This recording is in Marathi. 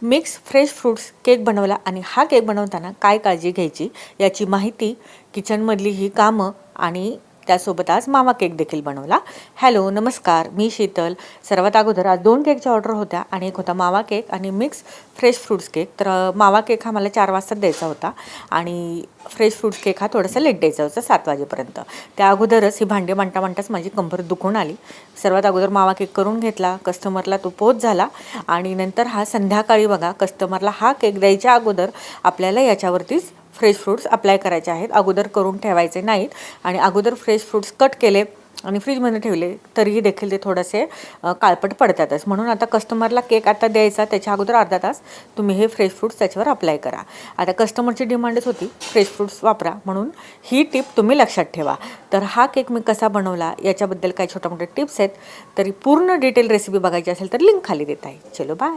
मिक्स फ्रेश फ्रूट्स केक बनवला आणि हा केक बनवताना काय काळजी घ्यायची याची माहिती, किचनमधली ही कामं आणि त्यासोबत आज मावा केक देखील बनवला. हॅलो नमस्कार, मी शीतल. सर्वात अगोदर आज 2 केकच्या ऑर्डर होत्या आणि एक होता मावा केक आणि मिक्स फ्रेश फ्रूट्स केक. तर मावा केक हा मला 4 वाजता द्यायचा होता आणि फ्रेश फ्रूट्स केक हा थोडासा लेट द्यायचा होता 7 वाजेपर्यंत. त्या अगोदरच ही भांडे मांडताच माझी कंबर दुखून आली. सर्वात अगोदर मावा केक करून घेतला, कस्टमरला तो पोच झाला आणि नंतर हा संध्याकाळी बघा कस्टमरला हा केक द्यायच्या अगोदर आपल्याला याच्यावरतीच फ्रेश फ्रूट्स अप्लाय करायचे आहेत. अगोदर करून ठेवायचे नाहीत आणि अगोदर फ्रेश फ्रूट्स कट केले आणि फ्रीजमध्ये ठेवले तरीही देखील ते थोडेसे काळपट पडतातच. म्हणून आता कस्टमरला केक आता द्यायचा त्याच्या अगोदर अर्धा तास तुम्ही हे फ्रेश फ्रूट्स त्याच्यावर अप्लाय करा. आता कस्टमरची डिमांडच होती फ्रेश फ्रूट्स वापरा, म्हणून ही टिप तुम्ही लक्षात ठेवा. तर हा केक मी कसा बनवला याच्याबद्दल काही छोट्या मोठ्या टिप्स आहेत. तरी पूर्ण डिटेल रेसिपी बघायची असेल तर लिंक खाली देत आहे. चलो बाय.